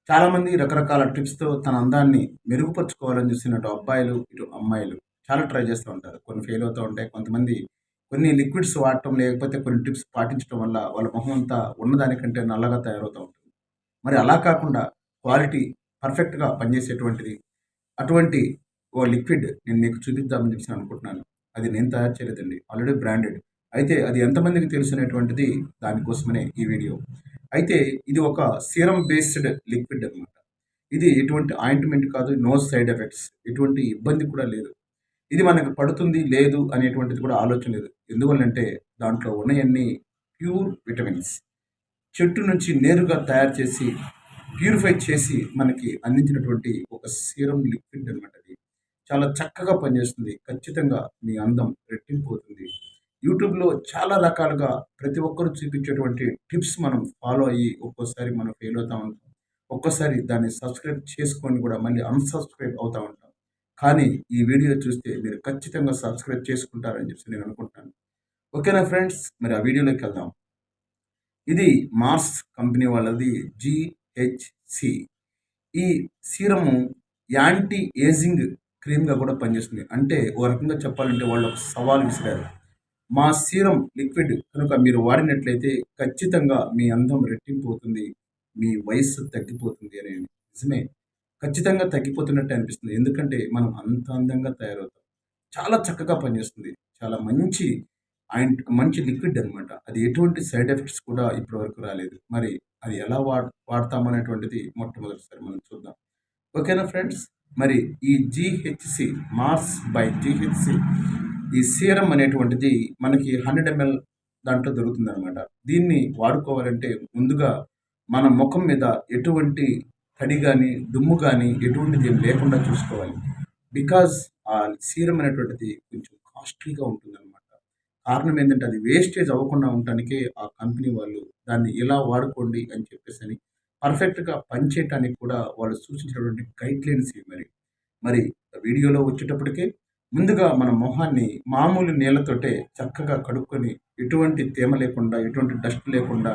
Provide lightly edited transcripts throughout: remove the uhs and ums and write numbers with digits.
చాలామంది రకరకాల టిప్స్‌తో తన అందాన్ని మెరుగుపరుచుకోవాలని చూసినట్టు అబ్బాయిలు, ఇటు అమ్మాయిలు చాలా ట్రై చేస్తూ ఉంటారు. కొన్ని ఫెయిల్ అవుతూ ఉంటాయి. కొంతమంది కొన్ని లిక్విడ్స్ వాడటం, లేకపోతే కొన్ని టిప్స్ పాటించడం వల్ల వాళ్ళ మొహం అంతా ఉన్నదానికంటే నల్లగా తయారవుతూ ఉంటుంది. మరి అలా కాకుండా క్వాలిటీ పర్ఫెక్ట్‌గా పనిచేసేటువంటిది అటువంటి ఓ లిక్విడ్ నేను మీకు చూపిద్దామని చెప్పేసి అనుకుంటున్నాను. అది నేను తయారు చేయలేదండి. Already branded. అయితే అది ఎంతమందికి తెలుసనేటువంటిది దానికోసమనే ఈ వీడియో. అయితే ఇది ఒక సీరమ్ బేస్డ్ లిక్విడ్ అనమాట. ఇది ఎటువంటి ఆయింట్‌మెంట్ కాదు. No side effects. ఎటువంటి ఇబ్బంది కూడా లేదు. ఇది మనకు పడుతుంది, లేదు అనేటువంటిది కూడా ఆలోచన లేదు. ఎందువల్లంటే దాంట్లో ఉన్నయన్నీ ప్యూర్ విటమిన్స్. చెట్టు నుంచి నేరుగా తయారు చేసి, ప్యూరిఫై చేసి మనకి అందించినటువంటి ఒక సీరమ్ లిక్విడ్ అనమాట అది. చాలా చక్కగా పనిచేస్తుంది. ఖచ్చితంగా మీ అందం రెట్టింపు అవుతుంది. యూట్యూబ్‌లో చాలా రకాలుగా ప్రతి ఒక్కరు చూపించేటువంటి టిప్స్ మనం ఫాలో అయ్యి ఒక్కోసారి మనం ఫెయిల్ అవుతా ఉంటాం. ఒక్కోసారి దాన్ని సబ్స్క్రైబ్ చేసుకొని కూడా మళ్ళీ అన్‌సబ్స్క్రైబ్ అవుతా ఉంటాం. కానీ ఈ వీడియో చూస్తే మీరు ఖచ్చితంగా సబ్స్క్రైబ్ చేసుకుంటారని చెప్పేసి నేను అనుకుంటున్నాను. ఓకేనా ఫ్రెండ్స్? మరి ఆ వీడియోలోకెళ్దాం. ఇది మార్స్ కంపెనీ వాళ్ళది జీహెచ్‌సి. ఈ సీరము యాంటీ ఏజింగ్ క్రీమ్‌గా కూడా పనిచేస్తుంది. అంటే ఓ రకంగా చెప్పాలంటే వాళ్ళు ఒక సవాల్ విసిరారు. మా సీరం లిక్విడ్ కనుక మీరు వాడినట్లయితే ఖచ్చితంగా మీ అందం రెట్టింపు అవుతుంది. మీ వయస్సు తగ్గిపోతుంది అని. నిజమే. ఖచ్చితంగా తగ్గిపోతున్నట్టే అనిపిస్తుంది. ఎందుకంటే మనం అంత అందంగా తయారవుతాం. చాలా చక్కగా పనిచేస్తుంది. చాలా మంచి లిక్విడ్ అనమాట. అది ఎటువంటి సైడ్ ఎఫెక్ట్స్ కూడా ఇప్పటి వరకు రాలేదు. మరి అది ఎలా వాడతామనేటువంటిది మొట్టమొదటిసారి మనం చూద్దాం. ఓకేనా ఫ్రెండ్స్? మరి ఈ జీహెచ్‌సి మార్స్ బై జీహెచ్‌సి ఈ సీరం అనేటువంటిది మనకి 100 ఎంఎల్ దాంట్లో దొరుకుతుందనమాట. దీన్ని వాడుకోవాలంటే ముందుగా మన ముఖం మీద ఎటువంటి తడి గాని, దుమ్ము గాని ఎటువంటిది ఏం లేకుండా చూసుకోవాలి. బికాజ్ ఆ సీరం అనేటువంటిది కొంచెం కాస్ట్‌లీగా ఉంటుందనమాట. కారణం ఏందంటే అది వేస్టేజ్ అవ్వకుండా ఉండటానికే ఆ కంపెనీ వాళ్ళు దాన్ని ఇలా వాడుకోండి అని చెప్పేసని పర్ఫెక్ట్‌గా పనిచేయటానికి కూడా వాళ్ళు సూచించినటువంటి గైడ్‌లైన్స్ ఇవి మరి. మరి వీడియోలో వచ్చేటప్పటికే ముందుగా మన మొహాన్ని మామూలు నీళ్ళతోటే చక్కగా కడుక్కొని ఎటువంటి తేమ లేకుండా, ఎటువంటి డస్ట్ లేకుండా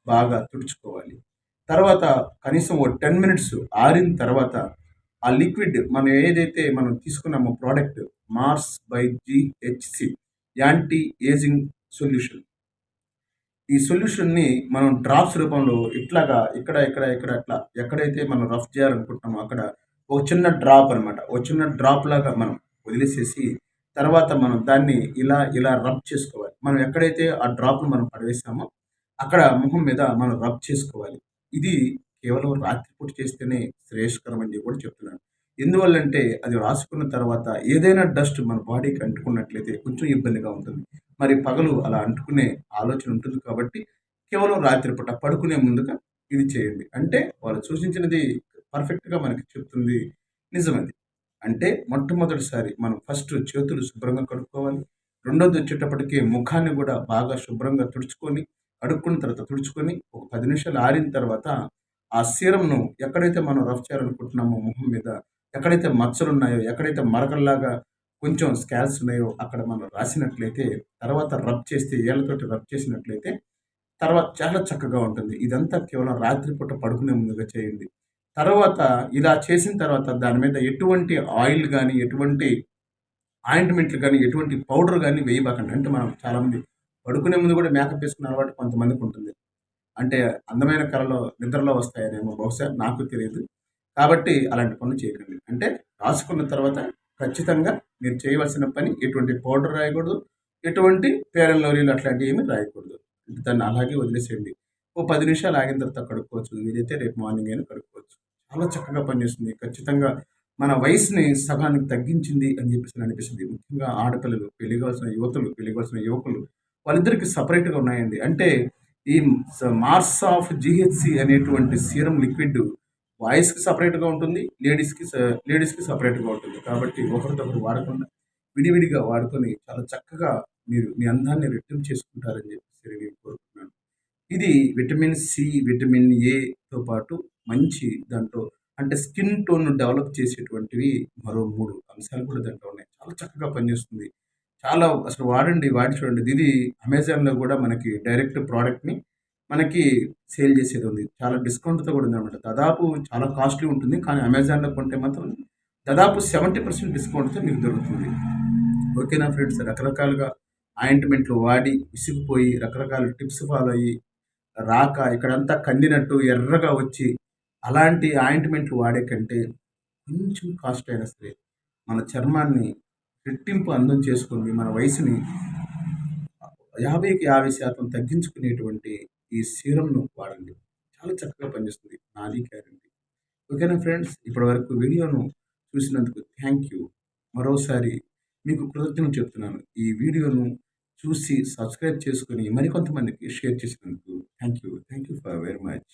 బాగా తుడుచుకోవాలి. తర్వాత కనీసం ఓ 10 మినిట్స్ ఆరిన తర్వాత ఆ లిక్విడ్ మనం తీసుకున్నామో ప్రోడక్ట్ మార్స్ by GHC anti ageing solution. ఈ సొల్యూషన్‌ని మనం డ్రాప్స్ రూపంలో ఇట్లాగా ఇక్కడ అట్లా ఎక్కడైతే మనం రఫ్ చేయాలనుకుంటున్నామో అక్కడ ఒక చిన్న డ్రాప్ అనమాట. ఒక చిన్న డ్రాప్ లాగా మనం వదిలేసేసి తర్వాత మనం దాన్ని ఇలా రబ్ చేసుకోవాలి. మనం ఎక్కడైతే ఆ డ్రాప్‌ని మనం పడవేసామో అక్కడ మొహం మీద మనం రబ్ చేసుకోవాలి. ఇది కేవలం రాత్రిపూట చేస్తేనే శ్రేయస్కరం అని కూడా చెప్తున్నాను. ఎందువల్లంటే అది రాసుకున్న తర్వాత ఏదైనా డస్ట్ మన బాడీకి అంటుకున్నట్లయితే కొంచెం ఇబ్బందిగా ఉంటుంది. మరి పగలు అలా అంటుకునే ఆలోచన ఉంటుంది కాబట్టి కేవలం రాత్రిపూట పడుకునే ముందుగా ఇది చేయండి. అంటే వాళ్ళు సూచించినది పర్ఫెక్ట్‌గా మనకి చెప్తుంది నిజమది. అంటే మొట్టమొదటిసారి మనం ఫస్ట్ చేతులు శుభ్రంగా కడుక్కోవాలి. రెండోది వచ్చేటప్పటికి ముఖాన్ని కూడా బాగా శుభ్రంగా తుడుచుకొని, కడుక్కున్న తర్వాత తుడుచుకొని ఒక 10 నిమిషాలు ఆరిన తర్వాత ఆ సీరమ్‌ను ఎక్కడైతే మనం రఫ్ చేయాలనుకుంటున్నామో మొహం మీద, ఎక్కడైతే మచ్చలున్నాయో, ఎక్కడైతే మరకల్లాగా కొంచెం స్కార్స్ ఉన్నాయో అక్కడ మనం రాసినట్లయితే, తర్వాత రబ్ చేస్తే ఏళ్ళతోటి రబ్ చేసినట్లయితే తర్వాత చాలా చక్కగా ఉంటుంది. ఇదంతా కేవలం రాత్రిపూట పడుకునే ముందుగా చేయండి. తర్వాత ఇలా చేసిన తర్వాత దాని మీద ఎటువంటి ఆయిల్ గాని, ఎటువంటి ఆయింట్‌మెంట్లు గాని, ఎటువంటి పౌడర్ గాని వేయబాకండి. అంటే మనం చాలామంది పడుకునే ముందు కూడా మేకప్ ఏసుకునే అలవాటు కొంతమందికుంటుంది. అంటే అందమైన కలలు నిద్రలో వస్తాయనేమో బహుశా నాకు తెలీదు. కాబట్టి అలాంటి పనులు చేయకండి. అంటే రాసుకున్న తర్వాత ఖచ్చితంగా మీరు చేయవలసిన పని ఎటువంటి పౌడర్ రాయకూడదు. ఎటువంటి ఫెయిర్ అండ్ లవ్లీలు అట్లాంటివి ఏమి రాయకూడదు. దాన్ని అలాగే వదిలేసేయండి. ఓ 10 నిమిషాలు ఆగిన తర్వాత కడుక్కోవచ్చు. వీలైతే రేపు మార్నింగ్ అయినా కడుక్కోవచ్చు. చాలా చక్కగా పనిచేస్తుంది. ఖచ్చితంగా మన వయసుని సగానికి తగ్గించింది అని చెప్పేసి అనిపిస్తుంది. ముఖ్యంగా ఆడపిల్లలు, పెళ్లి కావాల్సిన యువతులు, పెళ్లి కావాల్సిన యువకులు వాళ్ళిద్దరికీ సెపరేట్‌గా ఉన్నాయండి. అంటే ఈ మార్స్ ఆఫ్ జీహెచ్‌సి అనేటువంటి సీరం లిక్విడ్ బాయ్స్‌కి సెపరేట్‌గా ఉంటుంది. లేడీస్‌కి సెపరేట్‌గా ఉంటుంది. కాబట్టి ఒకరితో ఒకరు వాడకుండా విడివిడిగా వాడుకొని చాలా చక్కగా మీరు మీ అందాన్ని రెట్టింపు చేసుకుంటారని చెప్పేసి నేను కోరుకుంటున్నాను. ఇది విటమిన్ సి, విటమిన్ ఏతో పాటు మంచి దాంట్లో అంటే స్కిన్ టోన్‌ను డెవలప్ చేసేటువంటివి మరో 3 అంశాలు కూడా దాంట్లో ఉన్నాయి. చాలా చక్కగా పనిచేస్తుంది. చాలా అసలు వాడండి, వాడి చూడండి. ఇది అమెజాన్‌లో కూడా మనకి డైరెక్ట్ ప్రొడక్ట్‌ని మనకి సేల్ చేసేది ఉంది. చాలా డిస్కౌంట్‌తో కూడా ఉందన్నమాట. దాదాపు చాలా కాస్ట్‌లీ ఉంటుంది. కానీ అమెజాన్‌లో కొంటే మాత్రం దాదాపు 70% డిస్కౌంట్‌తో మీకు దొరుకుతుంది. ఓకేనా ఫ్రెండ్స్? రకరకాలుగా ఆయింట్‌మెంట్లు వాడి విసిగిపోయి రకరకాల టిప్స్ ఫాలో అయ్యి రాక ఇక్కడంతా కందినట్టు ఎర్రగా వచ్చి అలాంటి ఆయింట్‌మెంట్లు వాడే కంటే కొంచెం కాస్ట్ అయినా సరే మన చర్మాన్ని రెట్టింపు అందం చేసుకొని మన వయసుని 50కి 50% తగ్గించుకునేటువంటి ఈ సీరమ్‌ను వాడండి. చాలా చక్కగా పనిచేస్తుంది. నాది గ్యారంటీ. ఓకేనా ఫ్రెండ్స్? ఇప్పటివరకు వీడియోను చూసినందుకు థ్యాంక్ యూ. మరోసారి మీకు కృతజ్ఞతలు చెప్తున్నాను. ఈ వీడియోను చూసి సబ్స్క్రైబ్ చేసుకొని మరికొంతమందికి షేర్ చేసినందుకు thank you. Thank you for very much.